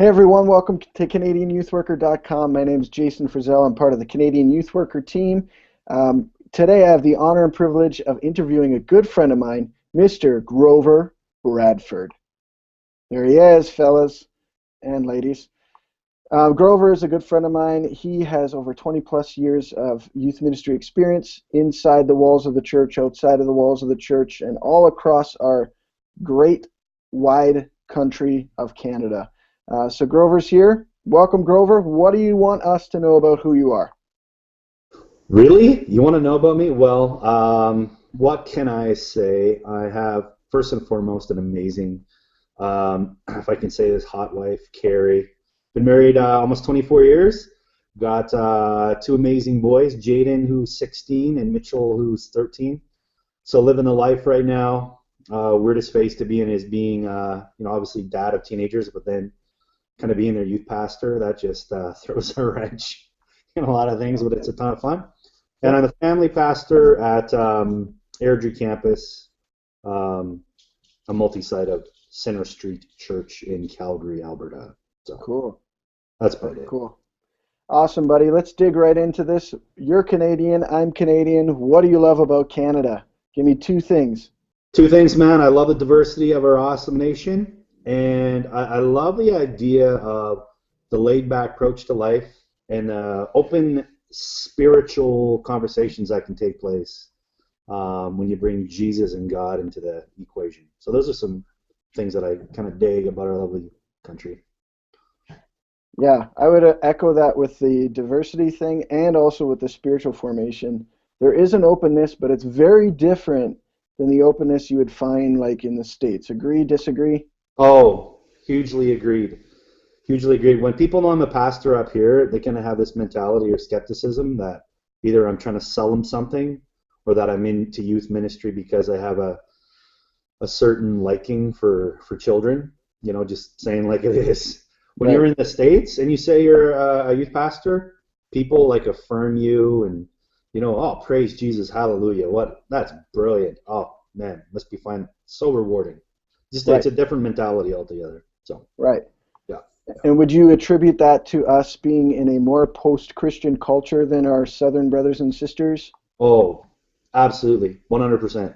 Hey everyone, welcome to CanadianYouthWorker.com. My name is Jason Frizzell. I'm part of the Canadian Youth Worker team. Today I have the honor and privilege of interviewing a good friend of mine, Mr. Grover Bradford. There he is, fellas and ladies. Grover is a good friend of mine. He has over 20 plus years of youth ministry experience inside the walls of the church, outside of the walls of the church, and all across our great wide country of Canada. So Grover's here. Welcome, Grover. What do you want us to know about who you are? Really? You want to know about me? Well, what can I say? I have, first and foremost, an amazing, if I can say this, hot wife, Carrie. Been married almost 24 years. Got two amazing boys, Jaden, who's 16, and Mitchell, who's 13. So living the life right now. Weirdest phase to be in is being, obviously dad of teenagers, but then kind of being their youth pastor. That just throws a wrench in a lot of things, but it's a ton of fun. And I'm the family pastor at Airdrie campus, a multi-site of Center Street Church in Calgary, Alberta. So Cool. that's about it. Cool. Awesome, buddy. Let's dig right into this. You're Canadian. I'm Canadian. What do you love about Canada? Give me two things. Two things, man. I love the diversity of our awesome nation, and I love the idea of the laid-back approach to life and open spiritual conversations that can take place when you bring Jesus and God into the equation. So those are some things that I kind of dig about our lovely country. Yeah, I would echo that with the diversity thing and also with the spiritual formation. There is an openness, but it's very different than the openness you would find like in the States. Agree, disagree? Oh, hugely agreed. Hugely agreed. When people know I'm a pastor up here, they kind of have this mentality or skepticism that either I'm trying to sell them something or that I'm into youth ministry because I have a certain liking for children, just saying like it is. When Right. you're in the States and you say you're a youth pastor, people like affirm you and, oh, praise Jesus, hallelujah. That's brilliant. Oh, man, must be fine. So rewarding. Just Right. it's a different mentality altogether. So, Right. yeah. And would you attribute that to us being in a more post-Christian culture than our Southern brothers and sisters? Oh, absolutely. 100%.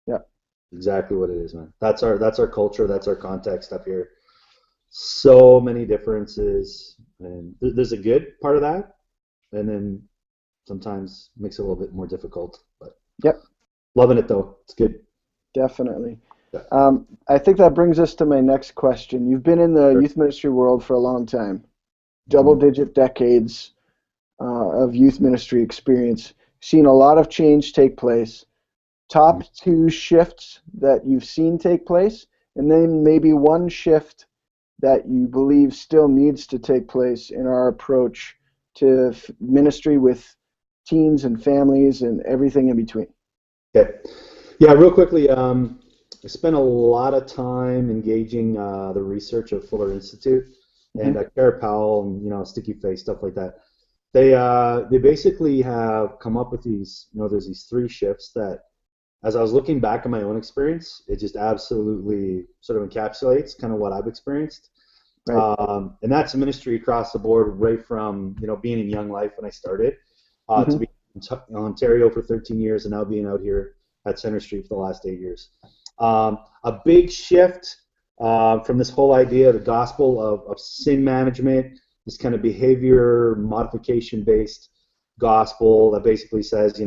Yeah. Exactly what it is, man. That's our culture, that's our context up here. So many differences, and there's a good part of that, and then sometimes makes it a little bit more difficult. But Yep, loving it though. It's good. definitely. Yeah. I think that brings us to my next question. You've been in the Sure. youth ministry world for a long time, Mhm. double-digit decades of youth ministry experience, seen a lot of change take place. Top two shifts that you've seen take place, and then maybe one shift that you believe still needs to take place in our approach to ministry with teens and families and everything in between. Okay. Yeah, real quickly, I spent a lot of time engaging the research of Fuller Institute and Hmm. Kara Powell and Sticky Face stuff like that. They basically have come up with these, there's these three shifts that, as I was looking back at my own experience, it just absolutely sort of encapsulates kind of what I've experienced. Right. And that's a ministry across the board, right from being in Young Life when I started, to Hmm. being in Ontario for 13 years, and now being out here at Center Street for the last 8 years. A big shift from this whole idea of the gospel of sin management, this kind of behavior modification based gospel that basically says,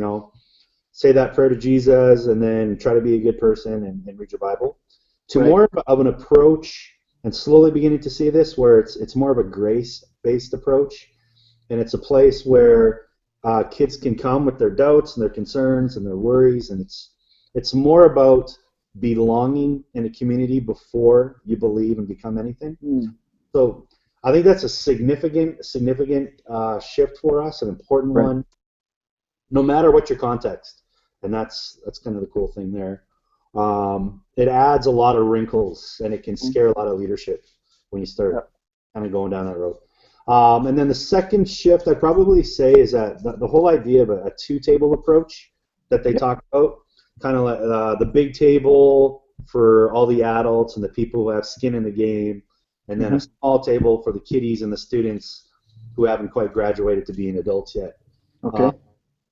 say that prayer to Jesus and then try to be a good person and read your Bible, to Right. more of an approach, and slowly beginning to see this where it's more of a grace-based approach, and it's a place where kids can come with their doubts and their concerns and their worries, and it's more about belonging in a community before you believe and become anything. Mm. So I think that's a significant shift for us, an important Right. one, no matter what your context, and that's kind of the cool thing there. It adds a lot of wrinkles, and it can scare a lot of leadership when you start Yep. kind of going down that road. And then the second shift I'd probably say is that the whole idea of a two-table approach that they Yep. talk about, kind of like the big table for all the adults and the people who have skin in the game, and then a small table for the kiddies and the students who haven't quite graduated to being adults yet. Okay.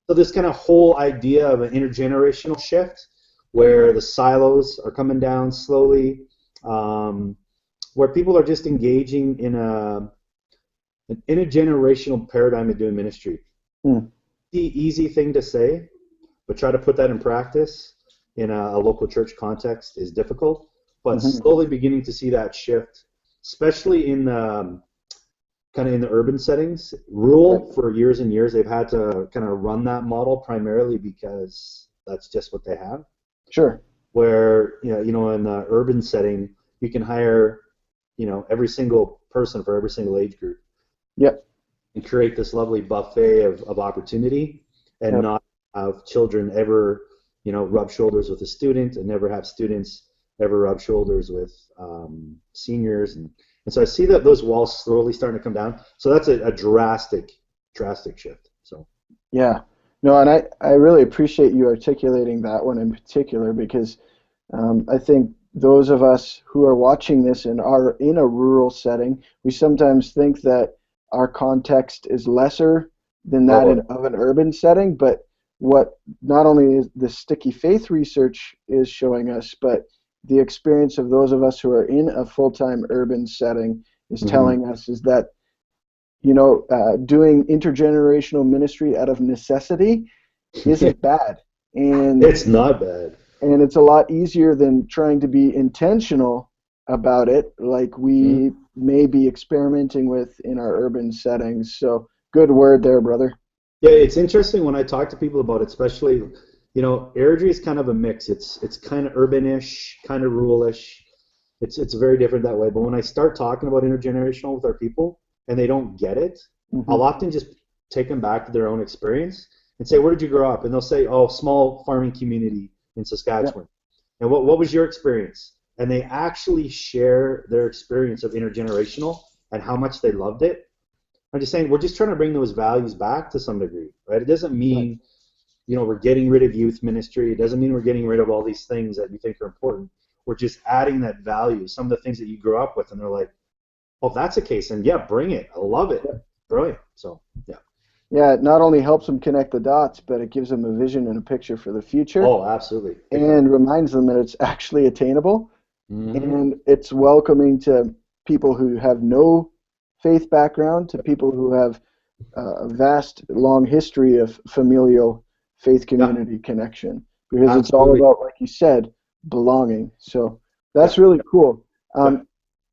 So this kind of whole idea of an intergenerational shift where the silos are coming down slowly, where people are just engaging in an intergenerational paradigm of doing ministry. Mm. The easy thing to say, but try to put that in practice in a local church context is difficult. But slowly beginning to see that shift, especially in kind of in the urban settings. Rural, for years and years, they've had to kind of run that model primarily because that's just what they have. Sure. Where, in the urban setting, you can hire, every single person for every single age group. Yep. And create this lovely buffet of opportunity and not have children ever, rub shoulders with a student, and never have students ever rub shoulders with seniors. And so I see that those walls slowly starting to come down. So that's a drastic shift. So yeah, no, and I really appreciate you articulating that one in particular, because I think those of us who are watching this and are in a rural setting, we sometimes think that our context is lesser than that of an urban setting. But what not only is the sticky faith research is showing us, but the experience of those of us who are in a full-time urban setting is telling us is that, doing intergenerational ministry out of necessity isn't bad. And it's not bad. And it's a lot easier than trying to be intentional about it, like we may be experimenting with in our urban settings. So good word there, brother. Yeah, it's interesting when I talk to people about it, especially, Airdrie is kind of a mix. It's kind of urbanish, kind of ruralish. It's very different that way. But when I start talking about intergenerational with our people and they don't get it, I'll often just take them back to their own experience and say, where did you grow up? And they'll say, oh, small farming community in Saskatchewan. Yeah. And what was your experience? And they actually share their experience of intergenerational and how much they loved it. I'm just saying, we're just trying to bring those values back to some degree, right? It doesn't mean, we're getting rid of youth ministry. It doesn't mean we're getting rid of all these things that we think are important. We're just adding that value, some of the things that you grew up with, and they're like, oh, that's a case, and yeah, bring it. I love it. Brilliant. So, yeah. Yeah, it not only helps them connect the dots, but it gives them a vision and a picture for the future. Oh, absolutely. And reminds them that it's actually attainable. And it's welcoming to people who have no faith background, to people who have a vast, long history of familial faith community connection. Because it's all about, like you said, belonging. So that's really cool.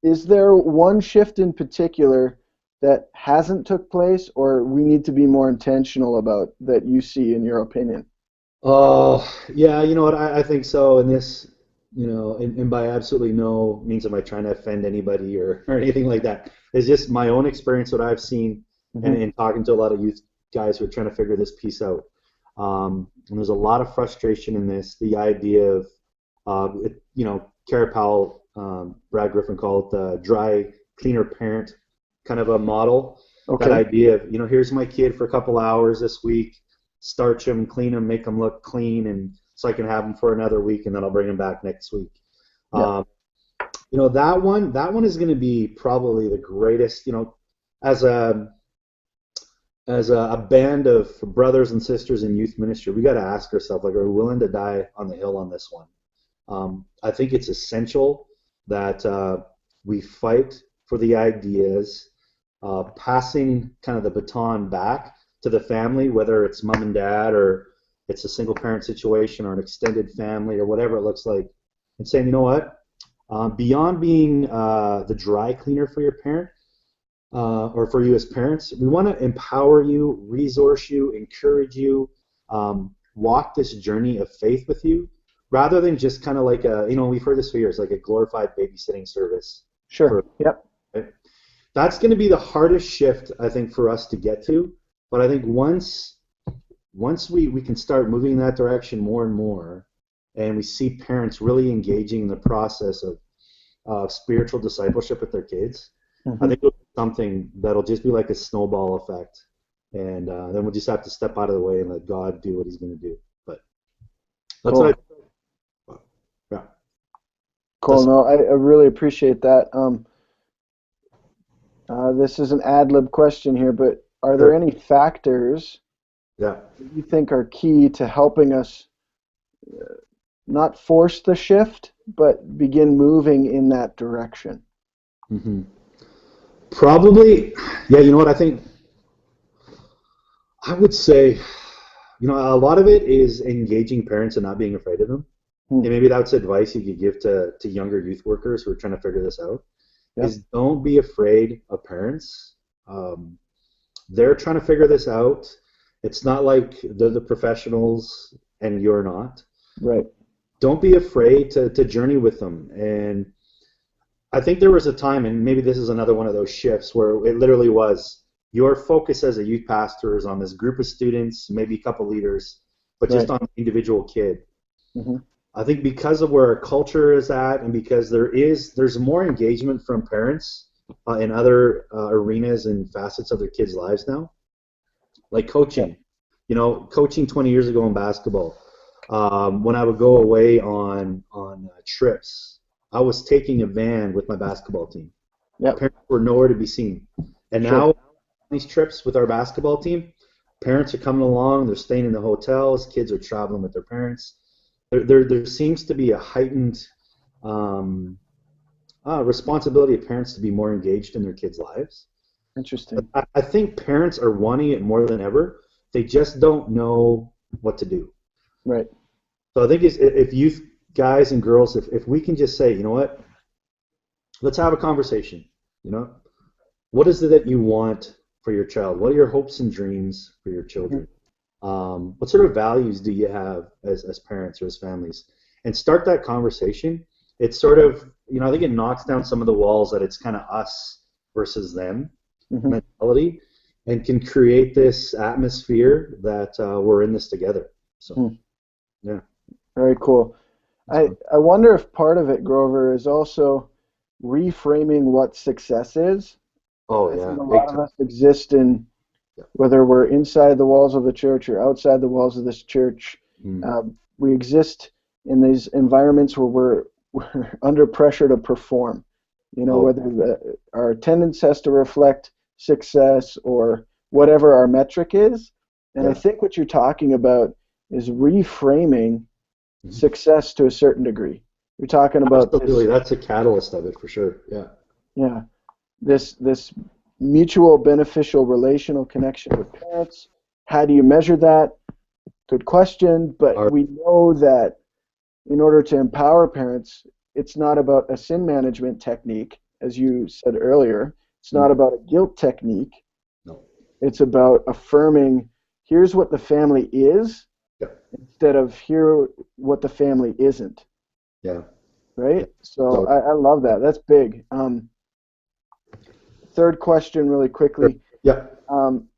Is there one shift in particular that hasn't took place, or we need to be more intentional about, that you see in your opinion? Oh, yeah, you know what, I think so. And this, and by absolutely no means am I trying to offend anybody or anything like that. It's just my own experience, what I've seen, and talking to a lot of youth guys who are trying to figure this piece out. And there's a lot of frustration in this, the idea of, Kara Powell, Brad Griffin called it the dry cleaner parent kind of a model. That idea of, here's my kid for a couple hours this week, starch him, clean him, make him look clean, and so I can have him for another week, and then I'll bring him back next week. That one is going to be probably the greatest, as a band of brothers and sisters in youth ministry, we got to ask ourselves, like, are we willing to die on the hill on this one? I think it's essential that we fight for the ideas, passing kind of the baton back to the family, whether it's mom and dad or it's a single parent situation or an extended family or whatever it looks like, and saying, you know what, beyond being the dry cleaner for your parent or for you as parents, we want to empower you, resource you, encourage you, walk this journey of faith with you, rather than just kind of like we've heard this for years, like a glorified babysitting service. Sure. Right? That's going to be the hardest shift, I think, for us to get to. But I think once we can start moving in that direction more and more, and we see parents really engaging in the process of spiritual discipleship with their kids, I think it'll be something that'll just be like a snowball effect. And then we'll just have to step out of the way and let God do what he's going to do. But that's what Cool. No, I really appreciate that. This is an ad lib question here, but are there Sure. any factors Yeah. that you think are key to helping us not force the shift, but begin moving in that direction? hmm Probably, yeah, you know what? I would say, a lot of it is engaging parents and not being afraid of them. Hmm. And maybe that's advice you could give to younger youth workers who are trying to figure this out, Yeah. is don't be afraid of parents. Um, they're trying to figure this out. It's not like they're the professionals and you're not. Right. Don't be afraid to journey with them. And I think there was a time, and maybe this is another one of those shifts, where it literally was your focus as a youth pastor is on this group of students, maybe a couple leaders, but just Right. on the individual kid. Hmm. I think because of where our culture is at, and because there's more engagement from parents in other arenas and facets of their kids' lives now, like Yeah. coaching. Coaching 20 years ago in basketball, when I would go away on trips, I was taking a van with my basketball team. Yep. Parents were nowhere to be seen. And Sure. now these trips with our basketball team, parents are coming along. They're staying in the hotels. Kids are traveling with their parents. There seems to be a heightened um, responsibility of parents to be more engaged in their kids' lives. Interesting. I think parents are wanting it more than ever. They just don't know what to do. Right. So I think if youth guys and girls, if we can just say, you know what, let's have a conversation. You know, what is it that you want for your child? What are your hopes and dreams for your Hmm. children? What sort of values do you have as parents or as families? And start that conversation. It's sort of, I think it knocks down some of the walls that it's kind of us versus them Hmm. mentality and can create this atmosphere that we're in this together. So, Hmm. yeah, Very cool. that's I, fun. I wonder if part of it, Grover, is also reframing what success is. Oh, I think yeah, a big lot of time. us exist in, Yeah. whether we're inside the walls of the church or outside the walls of this church, Mm. we exist in these environments where we're under pressure to perform. Oh, Whether our attendance has to reflect success or whatever our metric is. And I yeah. think what you're talking about is reframing Mhm. success to a certain degree. You're talking about Absolutely. this, That's a catalyst of it for sure. Yeah. yeah, this mutual beneficial relational connection with parents. How do you measure that? Good question, but All right. we know that in order to empower parents, it's not about a sin management technique, as you said earlier. It's not Mm. about a guilt technique. No. It's about affirming here's what the family is Yeah. instead of here what the family isn't. Yeah. Yeah. Right? So So, I love that. That's big. Third question, really sure. quickly. Yeah. Um,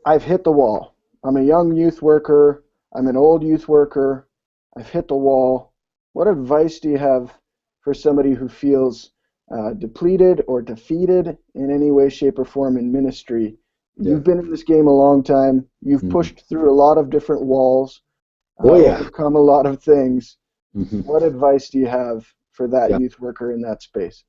I've hit the wall. I'm a young youth worker. I'm an old youth worker. I've hit the wall. What advice do you have for somebody who feels depleted or defeated in any way, shape, or form in ministry? Yeah. You've been in this game a long time. You've Mhm. pushed through a lot of different walls, Oh, yeah. overcome a lot of things. Hmm. What advice do you have for that Yeah. youth worker in that space?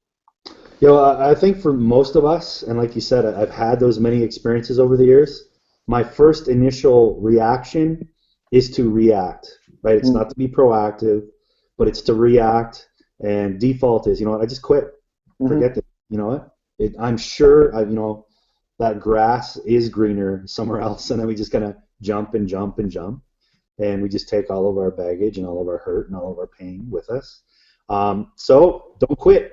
I think for most of us, and like you said, I've had those many experiences over the years. My first initial reaction is to react, right? It's Mm, not to be proactive, but it's to react. And default is, you know what, I just quit. mhm, Forget it. You know what? I'm sure, that grass is greener somewhere else. And then we just kind of jump and jump and jump. And we just take all of our baggage and all of our hurt and all of our pain with us. So don't quit,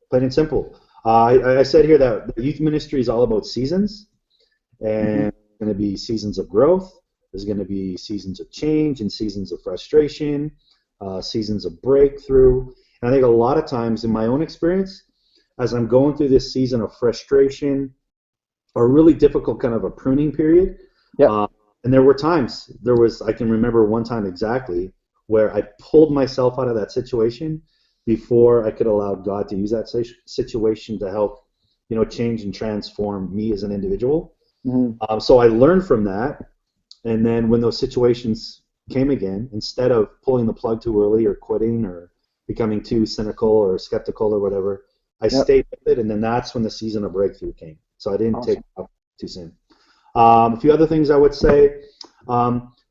plain and simple. I said here that the youth ministry is all about seasons, mhm, and there's going to be seasons of growth. There's going to be seasons of change and seasons of frustration, seasons of breakthrough. And I think a lot of times, in my own experience, as I'm going through this season of frustration or really difficult kind of a pruning period, yep, uh, and I can remember one time exactly where I pulled myself out of that situation before I could allow God to use that situation to help, change and transform me as an individual. mhm, So I learned from that. And then when those situations came again, instead of pulling the plug too early or quitting or becoming too cynical or skeptical or whatever, I Yep. stayed with it, and then that's when the season of breakthrough came. So I didn't take Awesome. it up too soon. A few other things I would say,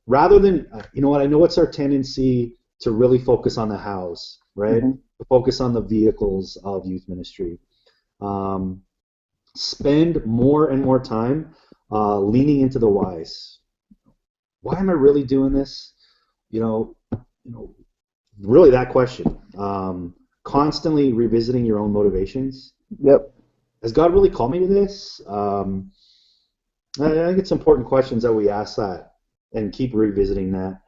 rather than, you know what, I know it's our tendency to really focus on the hows, right? Hmm. To focus on the vehicles of youth ministry. Um, Spend more and more time leaning into the whys. Why am I really doing this? You know, really that question. Constantly revisiting your own motivations. Yep. Has God really called me to this? I think it's important questions that we ask that and keep revisiting that.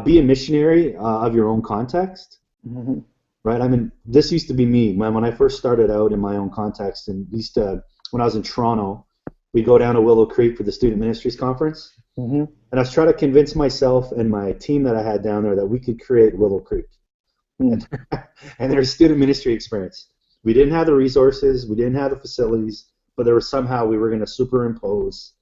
Be a missionary of your own context, Hmm. right? I mean, this used to be me when I first started out in my own context, and used to when I was in Toronto, we go down to Willow Creek for the Student Ministries Conference, Hmm. and I was trying to convince myself and my team that I had down there that we could create Willow Creek and, and their student ministry experience. We didn't have the resources, we didn't have the facilities, but there was somehow we were going to superimpose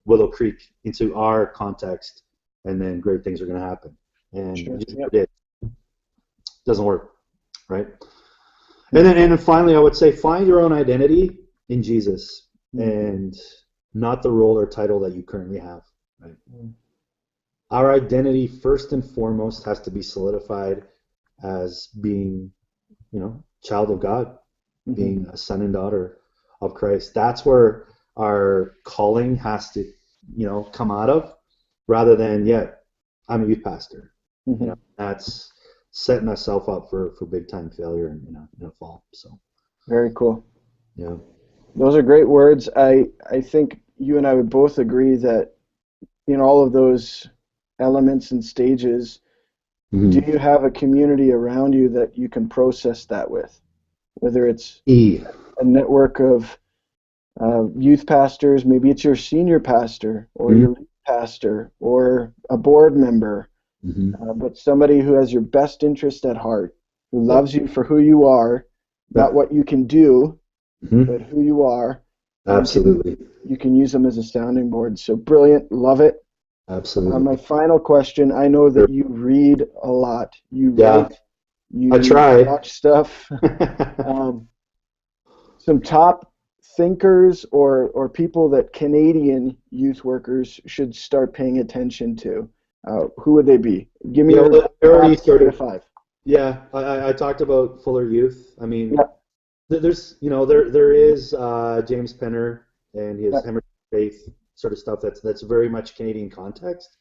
Willow Creek into our context, and then great things are going to happen. And Sure. it just Yep. never did. Doesn't work, right? And then finally, I would say find your own identity in Jesus and not the role or title that you currently have. Right? Our identity, first and foremost, has to be solidified as being, child of God, Hmm. being a son and daughter of Christ. That's where our calling has to, come out of, rather than, I'm a youth pastor. Hmm. That's setting ourselves up for big time failure in a fall. So, Very cool. yeah. Those are great words. I think you and I would both agree that in all of those elements and stages, do Mm-hmm. you have a community around you that you can process that with? Whether it's E. a network of youth pastors, maybe it's your senior pastor or Mm-hmm. your lead pastor or a board member, Mm-hmm. but somebody who has your best interest at heart, who Yep. loves you for who you are, not Yep. what you can do, but Mm-hmm. who you are, and Absolutely. you can use them as a sounding board. So brilliant, love it. My Absolutely. final question, I know Sure. that you read a lot. You Yeah. write, I you try. watch stuff. Um, some top thinkers or people that Canadian youth workers should start paying attention to. Who would they be? Give me Yeah, your well, I already top three to started. five. Yeah, I talked about Fuller Youth. I mean, Yeah, there's, there is James Penner and yeah, his Hemorrhage of Faith sort of stuff that's very much Canadian context.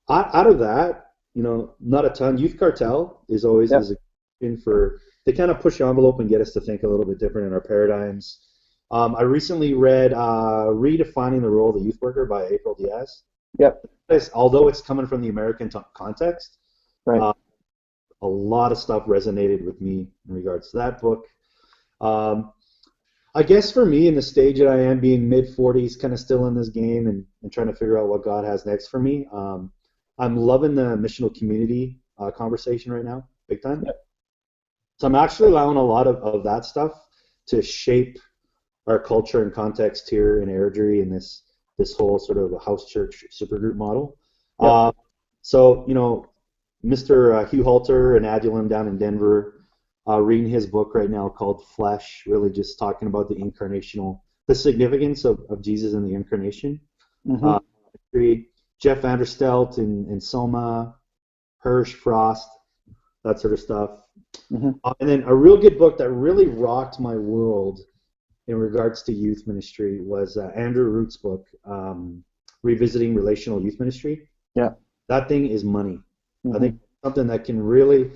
Out of that, not a ton. Youth Cartel yeah. is a in for they kind of push the envelope and get us to think a little bit different in our paradigms. I recently read Redefining the Role of the Youth Worker by April Diaz. Yep. Although it's coming from the American context, Right. uh, a lot of stuff resonated with me in regards to that book. Um, I guess for me, in the stage that I am, being mid 40s, kind of still in this game and trying to figure out what God has next for me, I'm loving the missional community conversation right now, big time. Yep. So I'm actually allowing a lot of that stuff to shape our culture and context here in Airdrie in this whole sort of house church supergroup model. Yep. Uh, so, Mr. Hugh Halter and Adullam down in Denver, reading his book right now called Flesh, really just talking about the significance of Jesus and the incarnation. Mm-hmm. Uh, Jeff Vanderstelt and Soma, Hirsch, Frost, that sort of stuff. Mm-hmm. And then a real good book that really rocked my world in regards to youth ministry was Andrew Root's book, Revisiting Relational Youth Ministry. Yeah. That thing is money. I Mm-hmm. think something that can really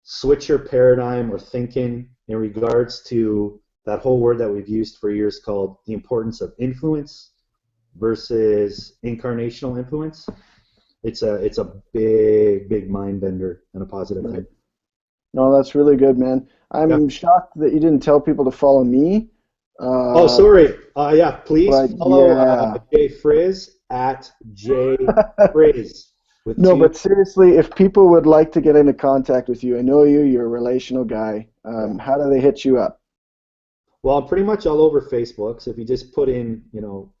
switch your paradigm or thinking in regards to that whole word that we've used for years called the importance of influence versus incarnational influence. It's a big mind bender and a positive Right. thing. No, that's really good, man. Yeah. I'm shocked that you didn't tell people to follow me. Oh, Uh, sorry. Yeah, please but follow yeah. Jay Frizz at Jay Frizz with No, two. but seriously, if people would like to get into contact with you, I know you're a relational guy. Yeah. How do they hit you up? Well, I'm pretty much all over Facebook. So if you just put in,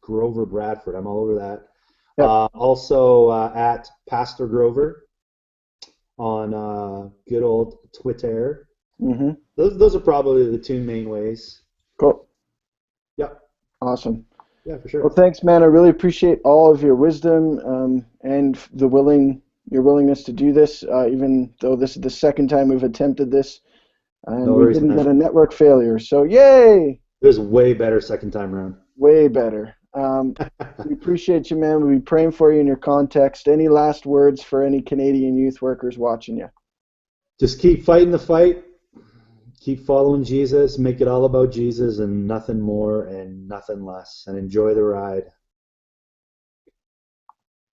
Grover Bradford, I'm all over that. Yep. Also at Pastor Grover on good old Twitter. Mm-hmm. Those are probably the two main ways. Cool. Yeah, Awesome. yeah, for Well, sure. thanks, man. I really appreciate all of your wisdom and your willingness to do this, even though this is the second time we've attempted this and No we worries, didn't man. get a network failure. So, yay! It was way better second time around. Way better. We appreciate you, man. We'll be praying for you in your context. Any last words for any Canadian youth workers watching you? Just keep fighting the fight. Keep following Jesus. Make it all about Jesus and nothing more and nothing less. And enjoy the ride.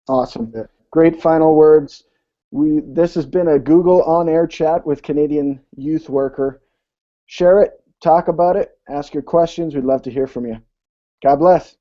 Awesome. Yeah. Great final words. This has been a Google on-air chat with Canadian youth worker. Share it, talk about it, ask your questions. We'd love to hear from you. God bless.